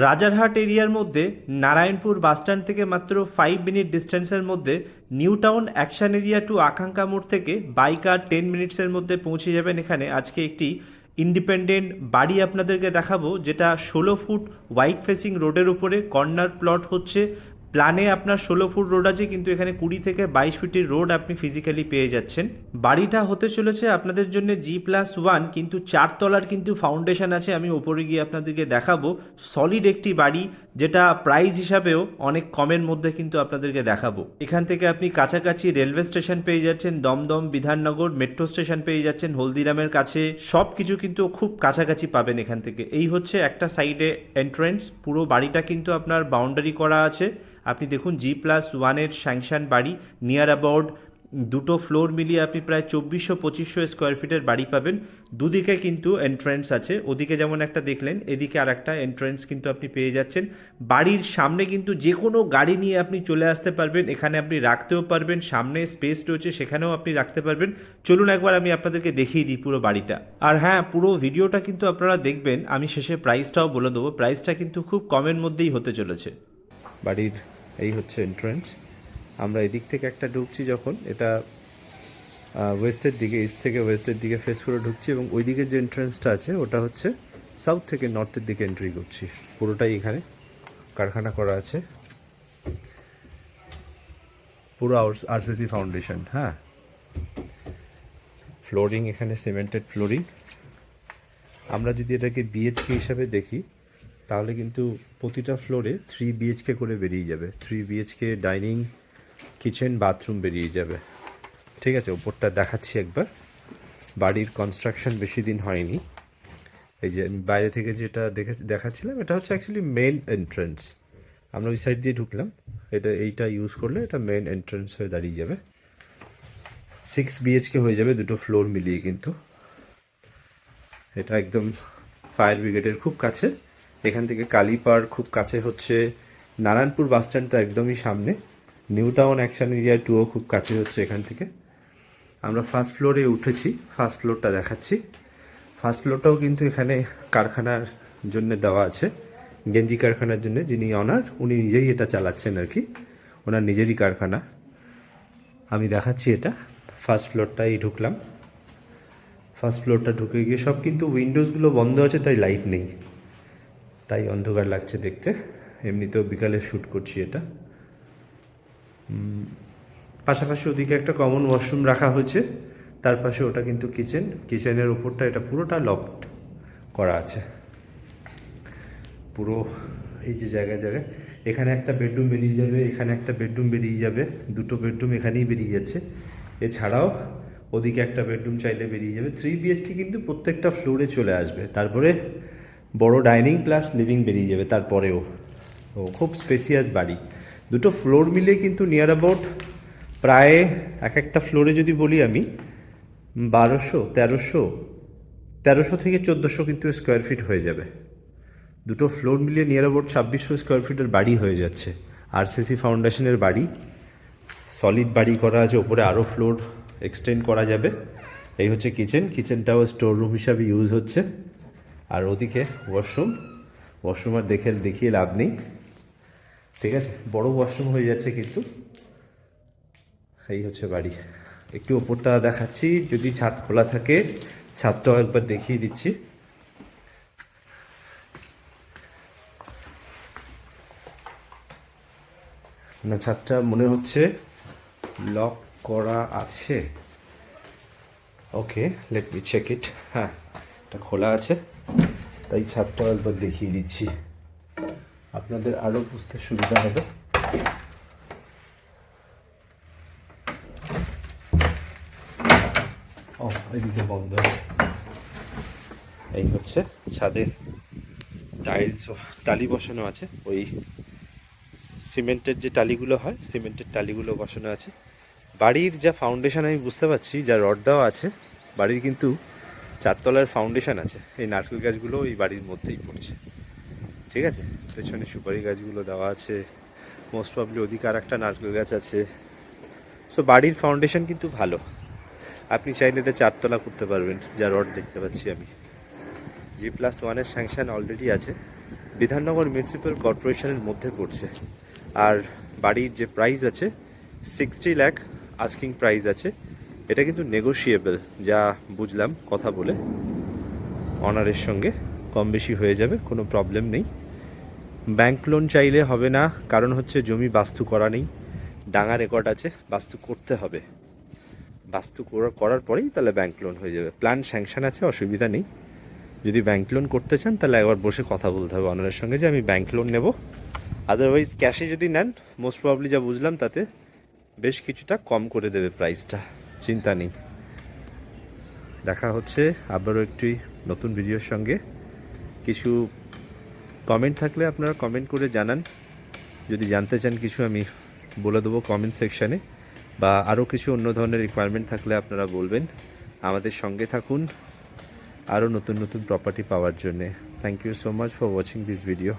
রাজারহাট এরিয়ার মধ্যে নারায়ণপুর বাসস্ট্যান্ড থেকে মাত্র 5 মিনিট ডিস্টেন্সের মধ্যে New Town Action Area to Akankha মোড় থেকে বাইক আর 10 মিনিটসের মধ্যে পৌঁছে যাবেন এখানে। আজকে একটি ইন্ডিপেন্ডেন্ট বাড়ি আপনাদেরকে দেখাবো, যেটা 16 ফুট হোয়াইট ফেসিং রোডের উপরে কর্নার প্লট হচ্ছে। প্ল্যানে আপনার 16 ফুট রোড আছে, কিন্তু এখানে 20 থেকে 22 ফিটের রোড আপনি ফিজিক্যালি পেয়ে যাচ্ছেন। বাড়িটা হতে চলেছে আপনাদের জন্য G+1, কিন্তু 4 তলার কিন্তু ফাউন্ডেশন আছে। আমি ওপরে গিয়ে আপনাদেরকে দেখাবো। সলিড একটি বাড়ি, যেটা প্রাইস হিসাবেও অনেক কমের মধ্যে কিন্তু আপনাদেরকে দেখাবো। এখান থেকে আপনি কাছাকাছি রেলওয়ে স্টেশন পেয়ে যাচ্ছেন, দমদম, বিধাননগর মেট্রো স্টেশন পেয়ে যাচ্ছেন, হলদিরামের কাছে সব কিছু কিন্তু খুব কাছাকাছি পাবেন এখান থেকে। এই হচ্ছে একটা সাইডে এন্ট্রেন্স। পুরো বাড়িটা কিন্তু আপনার বাউন্ডারি করা আছে। আপনি দেখুন G+1-এর স্যাংশন বাড়ি, নিয়ার অ্যাবাউট 2 ফ্লোর মিলিয়ে আপনি প্রায় 2400-2500 স্কোয়ার ফিটের বাড়ি পাবেন। দুদিকে কিন্তু এন্ট্রেন্স আছে, ওদিকে যেমন একটা দেখলেন, এদিকে আর একটা এন্ট্রেন্স কিন্তু আপনি পেয়ে যাচ্ছেন। বাড়ির সামনে কিন্তু যে কোনো গাড়ি নিয়ে আপনি চলে আসতে পারবেন, এখানে আপনি রাখতেও পারবেন, সামনে স্পেস রয়েছে সেখানেও আপনি রাখতে পারবেন। চলুন একবার আমি আপনাদেরকে দেখিয়ে দিই পুরো বাড়িটা। আর হ্যাঁ, পুরো ভিডিওটা কিন্তু আপনারা দেখবেন, আমি শেষে প্রাইসটাও বলে দেবো। প্রাইসটা কিন্তু খুব কমের মধ্যেই হতে চলেছে। বাড়ির এই হচ্ছে এন্ট্রেন্স। আমরা এদিক থেকে একটা ঢুকছি, যখন এটা ওয়েস্টের দিকে, ইস্ট থেকে ওয়েস্টের দিকে ফেস করে ঢুকছি, এবং ওই দিকে যে এন্ট্রেন্সটা আছে ওটা হচ্ছে সাউথ থেকে নর্থের দিকে এন্ট্রি করছি। পুরোটাই এখানে কারখানা করা আছে, পুরো আরসিসি ফাউন্ডেশন। হ্যাঁ, ফ্লোরিং এখানে সিমেন্টেড ফ্লোরিং। আমরা যদি এটাকে বিএইচকে হিসাবে দেখি, তাহলে কিন্তু প্রতিটা ফ্লোরে 3 বিএইচকে করে বেরিয়ে যাবে। 3 বিএইচকে ডাইনিং, কিচেন, বাথরুম বেরিয়ে যাবে। ঠিক আছে, ওপরটা দেখাচ্ছি একবার। বাড়ির কনস্ট্রাকশন বেশি দিন হয়নি। এই যে আমি বাইরে থেকে যেটা দেখাচ্ছিলাম, এটা হচ্ছে অ্যাকচুয়ালি মেন এন্ট্রেন্স। আমরা ওই সাইড দিয়ে ঢুকলাম, এইটা ইউজ করলে এটা মেন এন্ট্রেন্স হয়ে দাঁড়িয়ে যাবে। 6 বিএইচকে হয়ে যাবে 2 ফ্লোর মিলিয়ে। কিন্তু এটা একদম ফায়ার ব্রিগেডের খুব কাছে। এখান থেকে কালীপাড় খুব কাছে হচ্ছে, নারায়ণপুর বাস স্ট্যান্ডটা একদমই সামনে, নিউ টাউন অ্যাকশন এরিয়া 2ও খুব কাছে হচ্ছে এখান থেকে। আমরা ফার্স্ট ফ্লোরে উঠেছি, ফার্স্ট ফ্লোরটা দেখাচ্ছি। ফার্স্ট ফ্লোরটাও কিন্তু এখানে কারখানার জন্য দেওয়া আছে, গেঞ্জি কারখানার জন্য। যিনি অনার, উনি নিজেই এটা চালাচ্ছেন আর কি, ওনার নিজেরই কারখানা। আমি দেখাচ্ছি এটা। ফার্স্ট ফ্লোরটাই ঢুকলাম। ফার্স্ট ফ্লোরটা ঢুকে গিয়ে সব কিন্তু উইন্ডোজগুলো বন্ধ আছে, তাই লাইট নেই, তাই অন্ধকার লাগছে দেখতে। এমনিতেও বিকালে শ্যুট করছি এটা। পাশাপাশি ওদিকে একটা কমন ওয়াশরুম রাখা হয়েছে, তার পাশে ওটা কিন্তু কিচেন। কিচেনের ওপরটা এটা পুরোটা লফট করা আছে। পুরো এই যে জায়গায় জায়গায়, এখানে একটা বেডরুম বেরিয়ে যাবে, এখানে একটা বেডরুম বেরিয়ে যাবে, 2টো বেডরুম এখানেই বেরিয়ে যাচ্ছে। এছাড়াও ওদিকে একটা বেডরুম চাইলে বেরিয়ে যাবে। 3 বিএইচকে কিন্তু প্রত্যেকটা ফ্লোরে চলে আসবে। তারপরে বড় ডাইনিং প্লাস লিভিং বেরিয়ে যাবে তারপরেও। ও খুব স্পেসিয়াস বাড়ি। 2টো ফ্লোর মিলে কিন্তু নিয়ার অ্যাবাউট প্রায় একটা ফ্লোরে যদি বলি আমি 1300 থেকে 1400 কিন্তু স্কোয়ার ফিট হয়ে যাবে। 2টো ফ্লোর মিলিয়ে নিয়ার অ্যাবাউট 2600 স্কোয়ার ফিটের বাড়ি হয়ে যাচ্ছে। আরসিসি ফাউন্ডেশনের বাড়ি, সলিড বাড়ি করা আছে, ওপরে আরও ফ্লোর এক্সটেন্ড করা যাবে। এই হচ্ছে কিচেন। কিচেনটাও স্টোর রুম হিসাবে ইউজ হচ্ছে। আর ওদিকে ওয়াশরুম আর দেখিয়ে লাভ নেই। ঠিক আছে, বড় ওয়াশরুম হয়ে যাচ্ছে কিন্তু। এই হচ্ছে বাড়ি। একটু ওপরটা দেখাচ্ছি, যদি ছাদ খোলা থাকে ছাদটাও একবার দেখিয়ে দিচ্ছি। না, ছাদটা মনে হচ্ছে লক করা আছে। ওকে, লেট মি চেক ইট। হ্যাঁ, এটা খোলা আছে, তাই ছাদটাও একবার দেখিয়ে দিচ্ছি, আপনাদের আরও বুঝতে সুবিধা হবে। ও, এদিকে বন্ধ। এই হচ্ছে ছাদে টালি বসানো আছে, ওই সিমেন্টের যে টালিগুলো হয়, সিমেন্টের টালিগুলো বসানো আছে। বাড়ির যা ফাউন্ডেশন আমি বুঝতে পারছি, যা রড দেওয়া আছে, বাড়ির কিন্তু 4 তলার ফাউন্ডেশন আছে। এই নারকেল গাছগুলো এই বাড়ির মধ্যেই পড়ছে। ঠিক আছে, পেছনে সুপারি গাছগুলো দেওয়া আছে, মোস্ট প্রবলি ওদিকে আর একটা নারকেল গাছ আছে। সো বাড়ির ফাউন্ডেশন কিন্তু ভালো। আপনি চাইলে এটা 4 তলা করতে পারবেন, যা রড দেখতে পাচ্ছি আমি। G+1-এর স্যাংশন অলরেডি আছে। বিধাননগর মিউনিসিপ্যাল কর্পোরেশনের মধ্যে পড়ছে। আর বাড়ির যে প্রাইস আছে 60 লাখ আস্কিং প্রাইস আছে। এটা কিন্তু নেগোশিয়েবল, যা বুঝলাম কথা বলে অনারের সঙ্গে কম বেশি হয়ে যাবে, কোনো প্রবলেম নেই। ব্যাংক লোন চাইলে হবে না, কারণ হচ্ছে জমি বাস্তু করা নেই, ডাঙা রেকর্ড আছে, বাস্তু করতে হবে। বাস্তু করার পরেই তাহলে ব্যাংক লোন হয়ে যাবে। প্ল্যান স্যাংশন আছে, অসুবিধা নেই। যদি ব্যাংক লোন করতে চান তাহলে একবার বসে কথা বলতে হবে অনারের সঙ্গে যে আমি ব্যাংক লোন নেব। আদারওয়াইজ ক্যাশে যদি নেন, মোস্ট প্রবলি যা বুঝলাম তাতে বেশ কিছুটা কম করে দেবে প্রাইসটা, চিন্তা নেই। দেখা হচ্ছে আবারও একটি নতুন ভিডিওর সঙ্গে। কিছু কমেন্ট থাকলে আপনারা কমেন্ট করে জানান। যদি জানতে চান কিছু আমি বলে দেবো কমেন্ট সেকশানে, বা আরও কিছু অন্য ধরনের রিকোয়ারমেন্ট থাকলে আপনারা বলবেন। আমাদের সঙ্গে থাকুন আরও নতুন নতুন প্রপার্টি পাওয়ার জন্যে। Thank you so much for watching this video.